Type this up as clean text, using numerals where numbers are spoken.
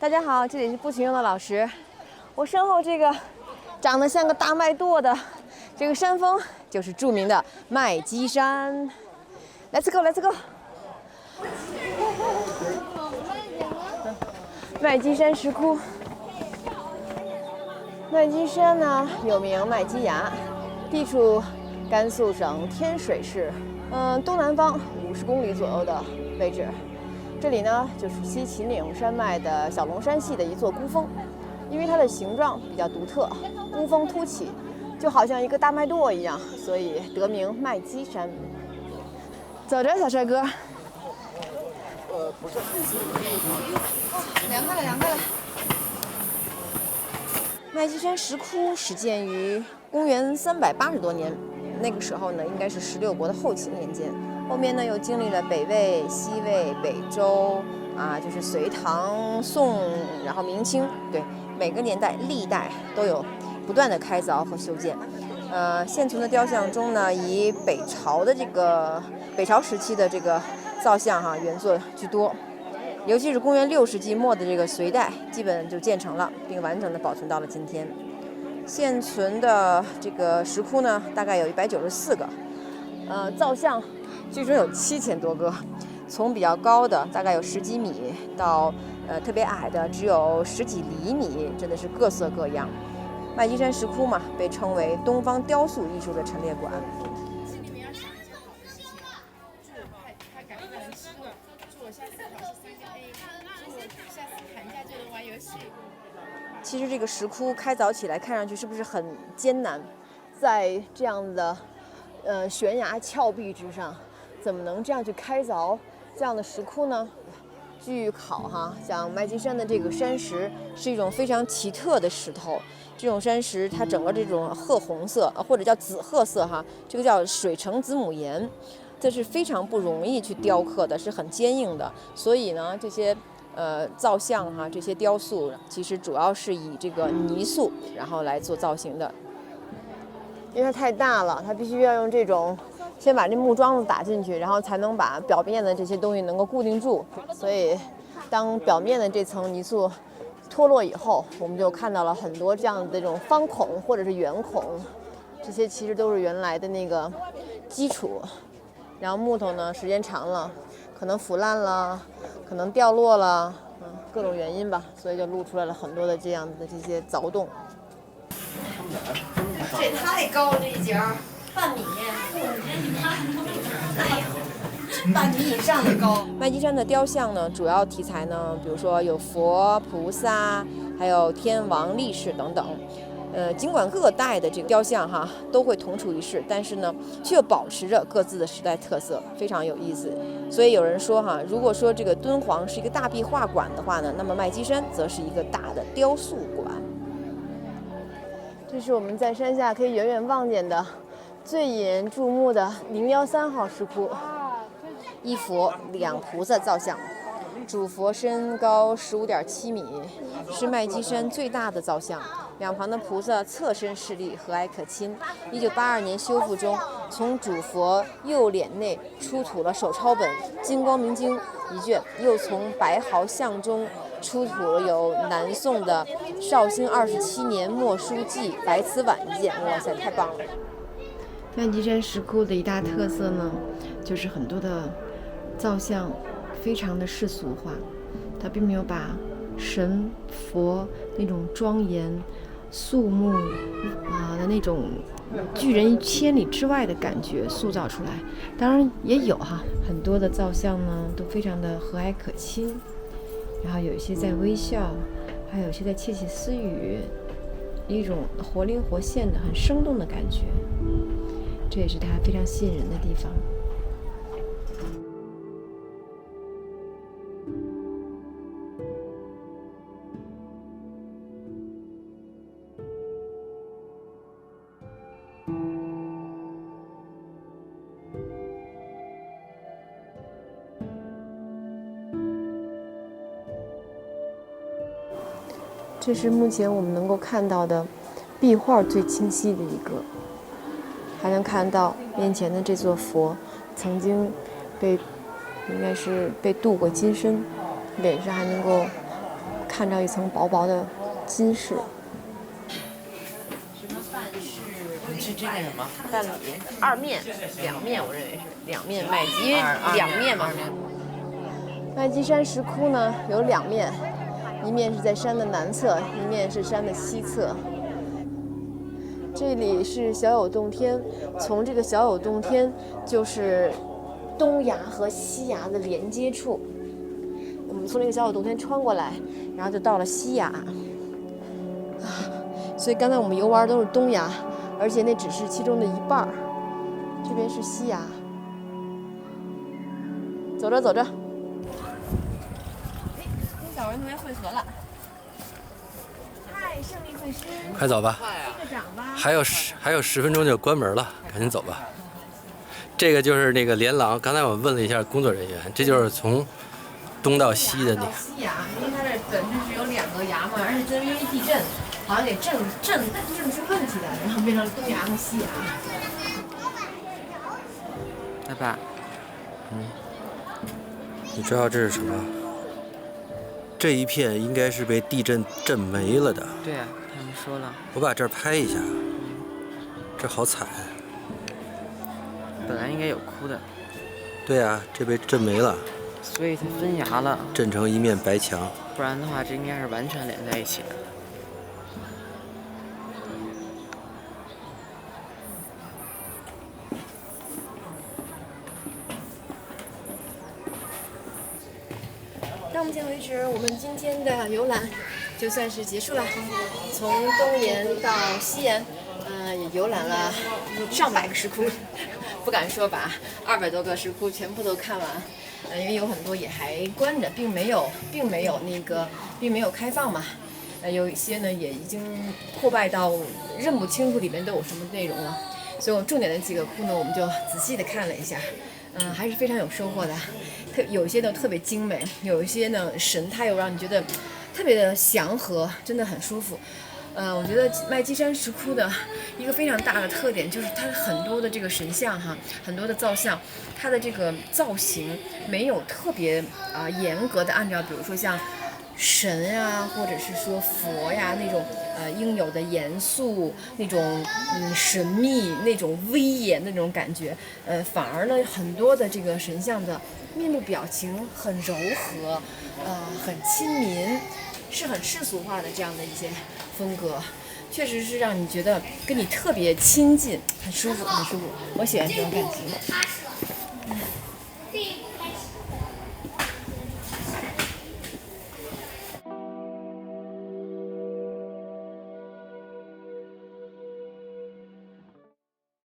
大家好，这里是步行用的老师。我身后这个长得像个大麦垛的这个山峰，就是著名的麦积山。Let's go, let's go。麦积山石窟。麦积山呢，有名麦积崖，地处甘肃省天水市，东南方50公里左右的位置。这里呢，就是西秦岭山脉的小龙山系的一座孤峰，因为它的形状比较独特，孤峰突起，就好像一个大麦垛一样，所以得名麦积山。走着，小帅哥。不是。凉快了，凉快了。麦积山石窟始建于公元380多年，那个时候呢，应该是16国的后秦年间。后面呢，又经历了北魏、西魏、北周就是隋唐、宋，然后明清，对，每个年代历代都有不断的开凿和修建。现存的雕像中呢，以北朝时期的这个造像原作居多。尤其是公元6世纪末的这个隋代，基本就建成了，并完整的保存到了今天。现存的这个石窟呢，大概有194个，造像最终有7000多个，从比较高的大概有10几米，到特别矮的只有10几厘米，真的是各色各样。麦积山石窟嘛，被称为东方雕塑艺术的陈列馆。其实这个石窟开凿起来看上去是不是很艰难？在这样的悬崖峭壁之上，怎么能这样去开凿这样的石窟呢？据考像麦积山的这个山石是一种非常奇特的石头，这种山石它整个这种褐红色或者叫紫褐色这个叫水成子母岩，这是非常不容易去雕刻的，是很坚硬的。所以呢，这些造像这些雕塑其实主要是以这个泥塑然后来做造型的，因为它太大了，它必须要用这种先把这木桩子打进去，然后才能把表面的这些东西能够固定住。所以当表面的这层泥塑脱落以后，我们就看到了很多这样的这种方孔或者是圆孔，这些其实都是原来的那个基础。然后木头呢，时间长了可能腐烂了，可能掉落了，各种原因吧，所以就露出来了很多的这样的这些凿洞。这也太高了，这一节半米，半米以上的高。麦积山的雕像呢，主要题材呢，比如说有佛、菩萨，还有天王、力士等等。尽管各代的这个雕像都会同处一室，但是呢，却又保持着各自的时代特色，非常有意思。所以有人说如果说这个敦煌是一个大壁画馆的话呢，那么麦积山则是一个大的雕塑馆。这是我们在山下可以远远望见的最引人注目的013号石窟，一佛2菩萨造像。主佛身高15.7米，是麦积山最大的造像。两旁的菩萨侧身势立，和蔼可亲。1982年修复中，从主佛右脸内出土了手抄本《金光明经》一卷，又从白毫像中出土了有南宋的绍兴27年墨书记白瓷碗一件。哇塞，太棒了！麦积山石窟的一大特色呢，就是很多的造像非常的世俗化，它并没有把神佛那种庄严肃穆的那种拒人千里之外的感觉塑造出来。当然也有很多的造像呢都非常的和蔼可亲，然后有一些在微笑，还有一些在窃窃私语，一种活灵活现的很生动的感觉，这也是它非常吸引人的地方。这是目前我们能够看到的壁画最清晰的一个，还能看到面前的这座佛曾经应该是被镀过金身，脸上还能够看到一层薄薄的金饰。什么饭是？你是这个什么？蛋里2面2面，我认为是2面麦鸡，因为2面嘛。麦积山石窟呢有2面，一面是在山的南侧，一面是山的西侧。这里是小有洞天，从这个小有洞天就是东崖和西崖的连接处。我们从这个小有洞天穿过来，然后就到了西崖。所以刚才我们游玩都是东崖，而且那只是其中的一半儿。这边是西崖。走着走着。跟小文同学会合了。嗨，胜利会师。快走吧，队长吧。还有10分钟就关门了，赶紧走吧。这个就是那个连廊，刚才我问了一下工作人员，这就是从东到西的那个。西崖，因为它这本身是有2个崖嘛，而且因为地震，好像给震出问题来，然后变成东崖和西崖。爸爸，你知道这是什么？这一片应该是被地震震没了的。对啊，他们说了，我把这儿拍一下，这好惨。本来应该有哭的，对啊，这被震没了，所以才分崖了。震成一面白墙。不然的话，这应该是完全连在一起的。到目前为止，我们今天的游览就算是结束了。从东岩到西岩，也游览了上百个石窟，不敢说把200多个石窟全部都看完，因为有很多也还关着，并没有开放嘛。有一些呢也已经破败到认不清楚里面都有什么内容了。所以我重点的几个窟呢，我们就仔细的看了一下。还是非常有收获的，有一些呢特别精美，有一些呢神态又让你觉得特别的祥和，真的很舒服。我觉得麦积山石窟的一个非常大的特点就是它很多的这个神像哈，很多的造像，它的这个造型没有特别严格的按照，比如说像神啊，或者是说佛呀那种应有的严肃，那种神秘，那种威严的那种感觉，反而呢很多的这个神像的面部表情很柔和，很亲民，是很世俗化的这样的一些风格，确实是让你觉得跟你特别亲近，很舒服，很舒服，我喜欢这种感觉。